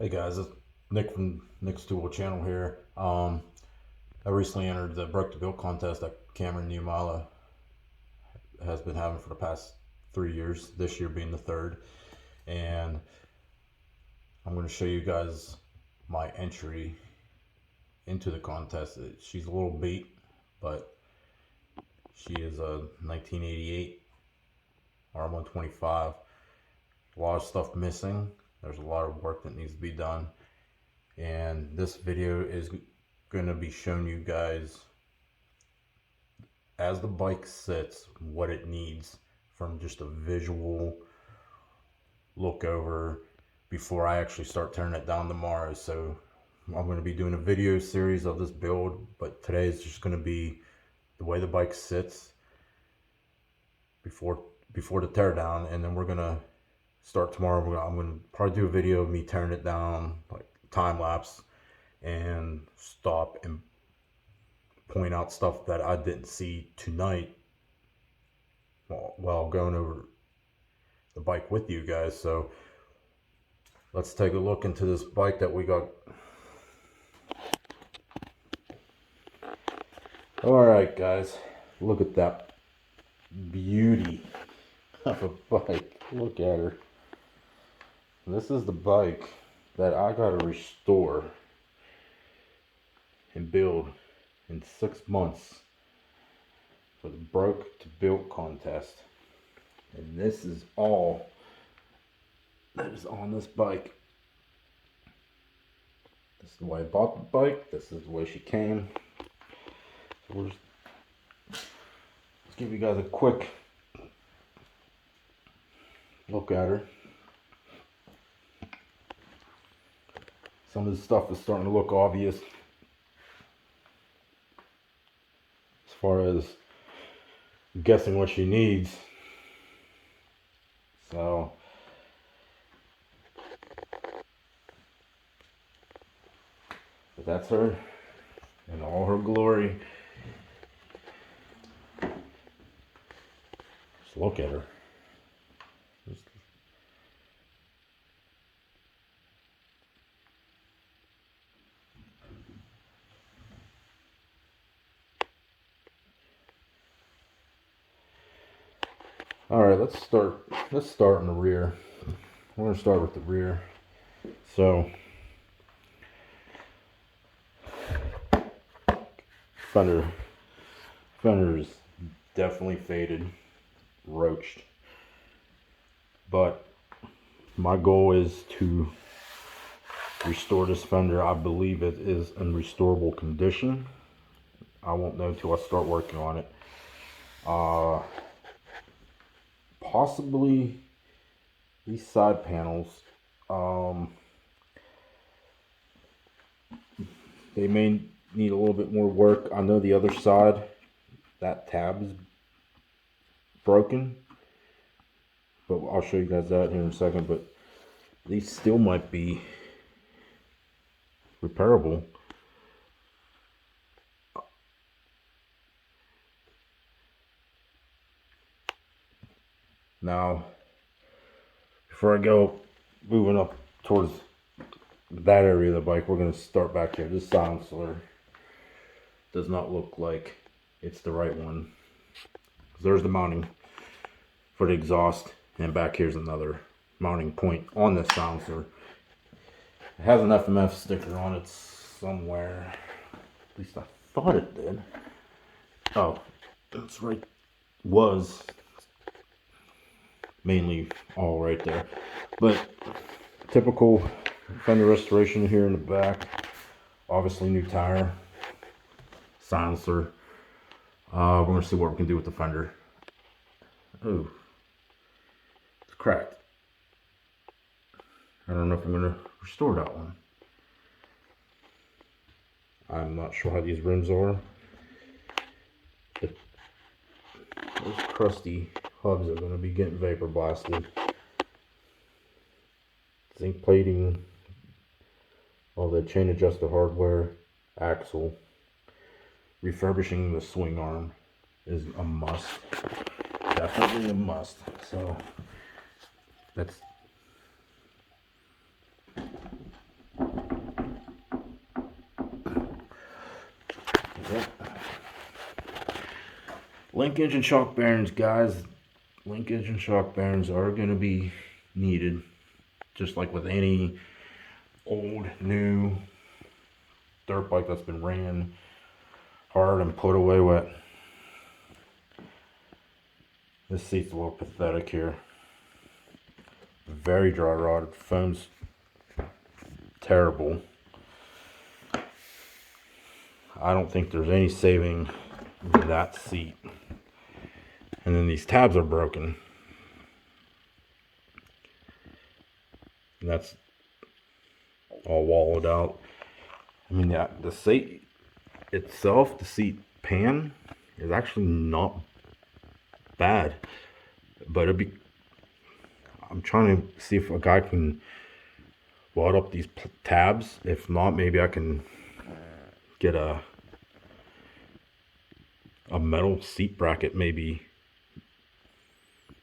Hey guys, it's Nick from Nick's Tool Channel here. I recently entered the Broke to Build contest that Cameron Newmala has been having for the past 3 years, this year being the third. And I'm going to show you guys my entry into the contest. She's a little beat, but she is a 1988 R125. A lot of stuff missing. There's a lot of work that needs to be done. And this video is going to be showing you guys as the bike sits what it needs from just a visual look over before I actually start tearing it down tomorrow. So I'm going to be doing a video series of this build, but today is just going to be the way the bike sits before the teardown, and then we're going to start tomorrow. I'm going to probably do a video of me tearing it down, like time lapse, and stop and point out stuff that I didn't see tonight while going over the bike with you guys. So let's take a look into this bike that we got. All right, guys, look at that beauty of a bike. Look at her. This is the bike that I gotta restore and build in 6 months for the Broke to Build contest. And this is all that is on this bike. This is the way I bought the bike. This is the way she came. So let's give you guys a quick look at her. Some of this stuff is starting to look obvious as far as guessing what she needs. So but that's her in all her glory. Just look at her. All right, let's start in the rear. We're going to start with the rear. So fender is definitely faded, roached, but my goal is to restore this fender. I believe it is in restorable condition. I won't know until I start working on it. Possibly these side panels, they may need a little bit more work. I know the other side, that tab is broken, but I'll show you guys that here in a second. But these still might be repairable. Now, before I go moving up towards that area of the bike, we're going to start back here. This silencer does not look like it's the right one. There's the mounting for the exhaust, and back here's another mounting point on this silencer. It has an FMF sticker on it somewhere. At least I thought it did. Oh, that's right. Was mainly all right there, but typical fender restoration here in the back. Obviously new tire, silencer. We're gonna see what we can do with the fender. Oh, it's cracked. I don't know if I'm gonna restore that one. I'm not sure how these rims are. Those crusty hubs are going to be getting vapor blasted. Zinc plating, all the chain adjuster hardware, axle. Refurbishing the swing arm is a must. Definitely a must. So that's Link engine shock bearings, guys. Link engine shock bearings are going to be needed, just like with any old, new dirt bike that's been ran hard and put away wet. This seat's a little pathetic here. Very dry rot. Foam's terrible. I don't think there's any saving that seat. And then these tabs are broken. And that's all wallowed out. I mean, the seat itself, the seat pan, is actually not bad. But I'm trying to see if a guy can weld up these tabs. If not, maybe I can get a metal seat bracket, maybe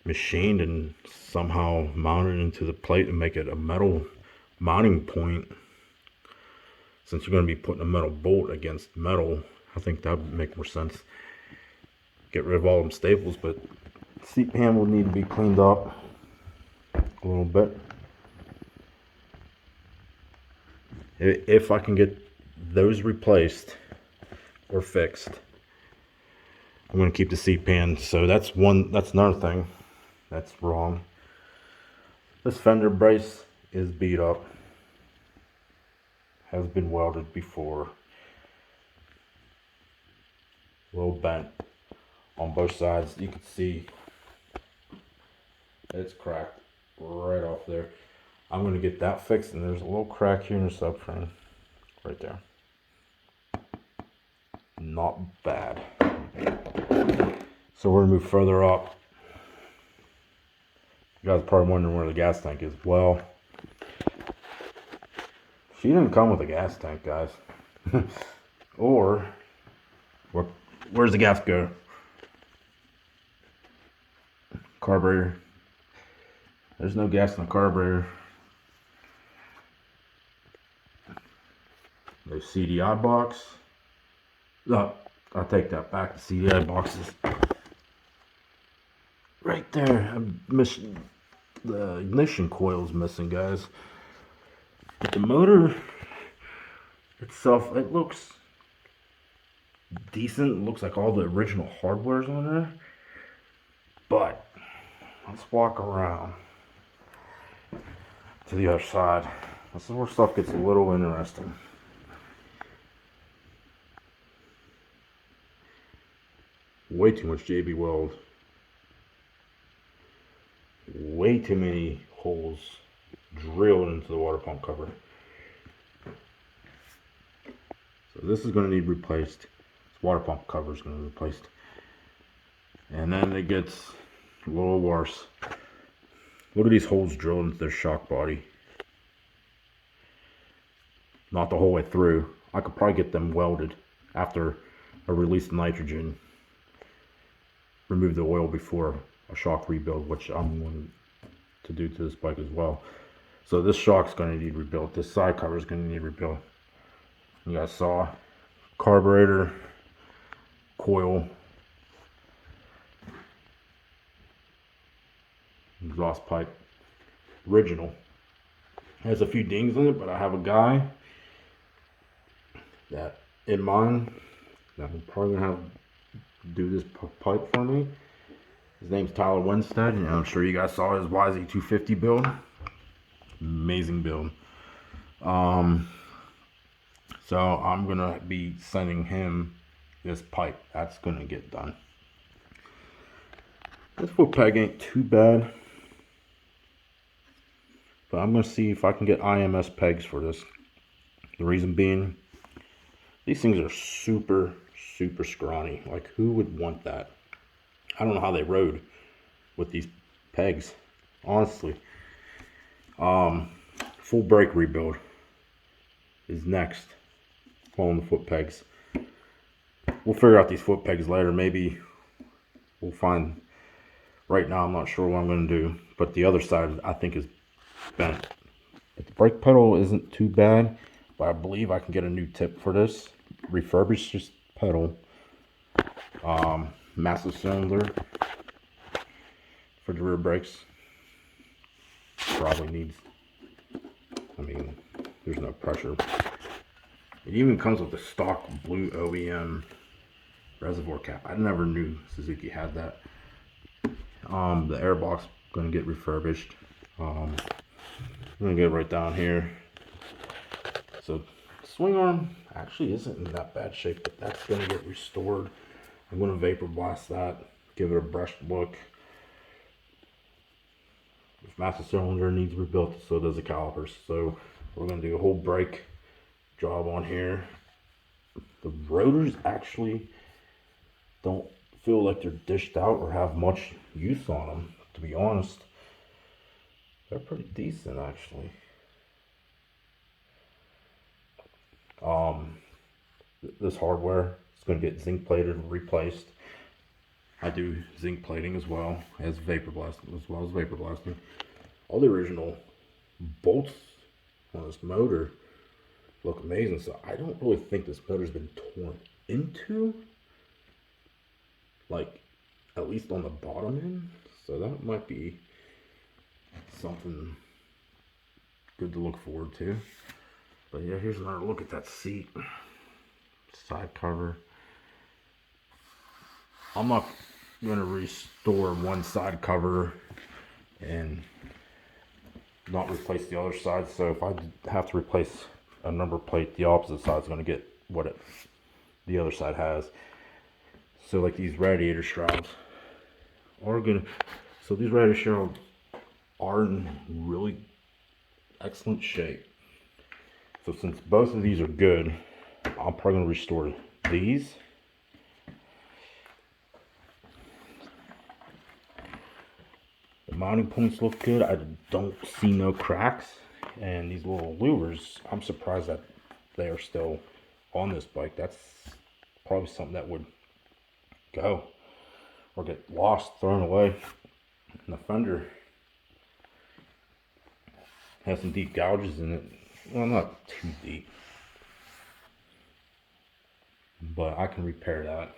machined and somehow mounted into the plate and make it a metal mounting point. Since you're going to be putting a metal bolt against metal, I think that would make more sense. Get rid of all them staples, but the seat pan will need to be cleaned up a little bit. If I can get those replaced or fixed, I'm going to keep the seat pan. So that's another thing that's wrong. This fender brace is beat up. Has been welded before. A little bent on both sides. You can see it's cracked right off there. I'm going to get that fixed, and there's a little crack here in the subframe right there. Not bad. So we're going to move further up. You guys are probably wondering where the gas tank is. Well, she didn't come with a gas tank, guys. Or, where's the gas go? Carburetor. There's no gas in the carburetor. No CDI box. No, I'll take that back. The CDI box is right there. I'm missing the ignition coil is missing, guys. But the motor itself, it looks decent. It looks like all the original hardware's on there. But let's walk around to the other side. This is where stuff gets a little interesting. Way too much JB Weld. Way too many holes drilled into the water pump cover. So this is going to need replaced. This water pump cover is going to be replaced. And then it gets a little worse. Look at these holes drilled into their shock body. Not the whole way through. I could probably get them welded after I release the nitrogen. Remove the oil before a shock rebuild, which I'm going to do to this bike as well. So this shock's going to need rebuilt. This side cover is going to need rebuilt. You guys saw carburetor, coil, exhaust pipe, original. Has a few dings in it, but I have a guy that in mind that I'm probably gonna have do this pipe for me. His name's Tyler Winstead, and I'm sure you guys saw his YZ250 build. Amazing build. So I'm gonna be sending him this pipe. That's gonna get done. This foot peg ain't too bad, but I'm gonna see if I can get IMS pegs for this. The reason being, these things are super scrawny. Like, who would want that? I don't know how they rode with these pegs, honestly. Full brake rebuild is next. Pulling the foot pegs. We'll figure out these foot pegs later. Maybe we'll find. Right now I'm not sure what I'm going to do, but the other side I think is bent. But the brake pedal isn't too bad, but I believe I can get a new tip for this. Refurbish this pedal. massive cylinder for the rear brakes. Probably needs, I mean, there's no pressure. It even comes with the stock blue OEM reservoir cap. I never knew Suzuki had that. The airbox gonna get refurbished. I'm gonna get right down here. So swing arm actually isn't in that bad shape, but that's gonna get restored. I'm gonna vapor blast that, give it a brushed look. This master cylinder needs rebuilt, so does the calipers. So we're gonna do a whole brake job on here. The rotors actually don't feel like they're dished out or have much use on them, to be honest. They're pretty decent actually. This hardware is going to get zinc plated and replaced. I do zinc plating as well as vapor blasting, All the original bolts on this motor look amazing, so I don't really think this motor's been torn into, like at least on the bottom end. So that might be something good to look forward to. But yeah, here's another look at that seat. Side cover. I'm not going to restore one side cover and not replace the other side. So if I have to replace a number plate, the opposite side is going to get what the other side has. So like these radiator shrouds are going to, so these radiator shrouds are in really excellent shape. So since both of these are good, I'm probably going to restore these. The mounting points look good. I don't see no cracks. And these little louvers, I'm surprised that they are still on this bike. That's probably something that would go or get lost, thrown away. And the fender has some deep gouges in it. Well, not too deep, but I can repair that.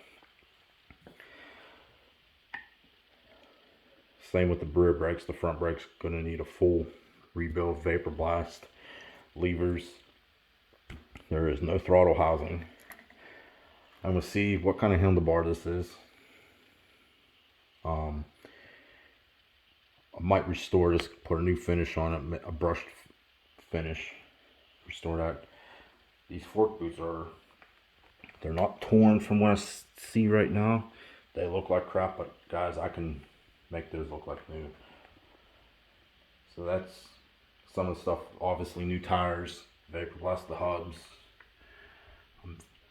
Same with the rear brakes. The front brakes going to need a full rebuild, vapor blast, levers. There is no throttle housing. I'm going to see what kind of handlebar this is. I might restore this, put a new finish on it, a brushed finish. Restore that. These fork boots they're not torn from what I see right now. They look like crap, but guys, I can make those look like new. So that's some of the stuff. Obviously new tires, vapor blast the hubs.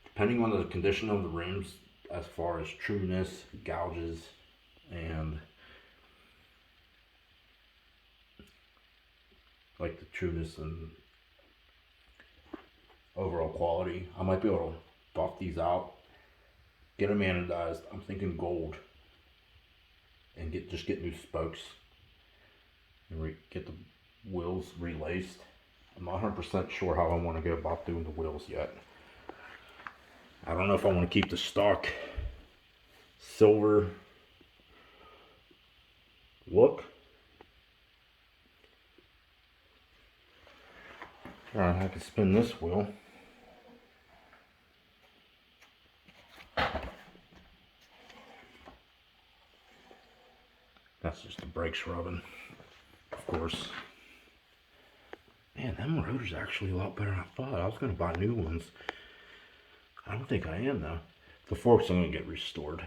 Depending on the condition of the rims, as far as trueness, gouges, and like the trueness and overall quality, I might be able to buff these out, get them anodized. I'm thinking gold, and just get new spokes and get the wheels relaced. I'm not 100% sure how I want to go about doing the wheels yet. I don't know if I want to keep the stock silver look. Alright, I can spin this wheel. That's just the brakes rubbing, of course. Man, them rotors are actually a lot better than I thought. I was going to buy new ones. I don't think I am though. The forks I'm going to get restored.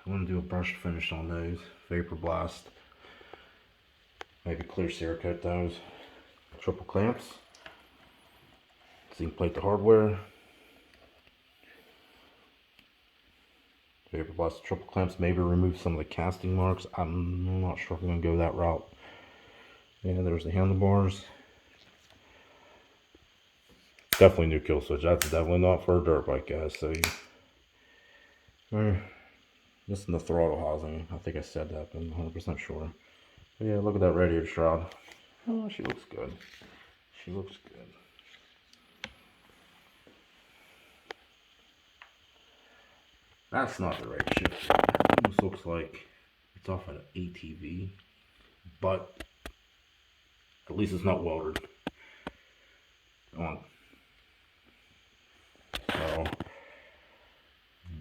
I'm going to do a brushed finish on those. Vapor blast. Maybe clear Cerakote those. Triple clamps. Zinc plate the hardware. Vapor blast triple clamps. Maybe remove some of the casting marks. I'm not sure if I'm going to go that route. Yeah, there's the handlebars. Definitely new kill switch. That's definitely not for a dirt bike, guys. So this is the throttle housing. I think I said that, but I'm 100% sure. But yeah, look at that radiator shroud. Oh, she looks good. She looks good. That's not the right shift. Almost looks like it's off an ATV, but at least it's not welded on. So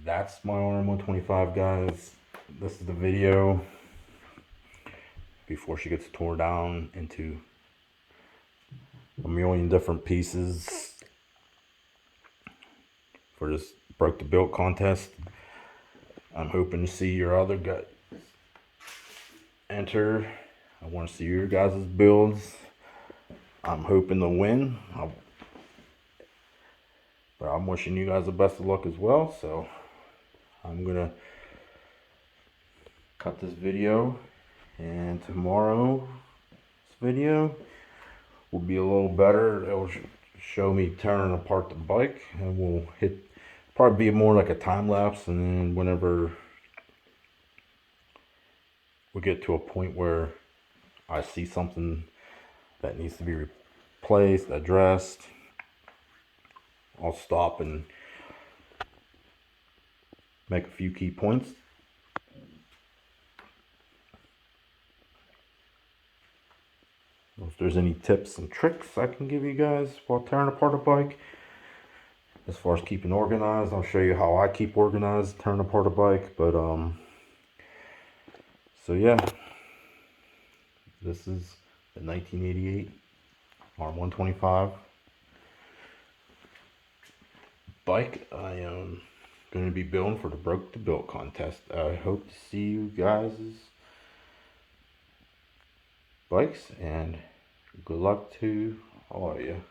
that's my RM125, guys. This is the video before she gets tore down into a million different pieces for this broke the build contest. I'm hoping to see your other guys enter. I want to see your guys' builds. I'm hoping to win, but I'm wishing you guys the best of luck as well. So I'm gonna cut this video, and tomorrow's video will be a little better. It will show me tearing apart the bike, and we'll probably be more like a time lapse. And then whenever we get to a point where I see something that needs to be replaced, addressed, I'll stop and make a few key points. If there's any tips and tricks I can give you guys while tearing apart a bike, as far as keeping organized, I'll show you how I keep organized tearing apart a bike. But so yeah, this is the 1988 R125 bike I am going to be building for the Broke the Build contest. I hope to see you guys' bikes, and good luck to all of you.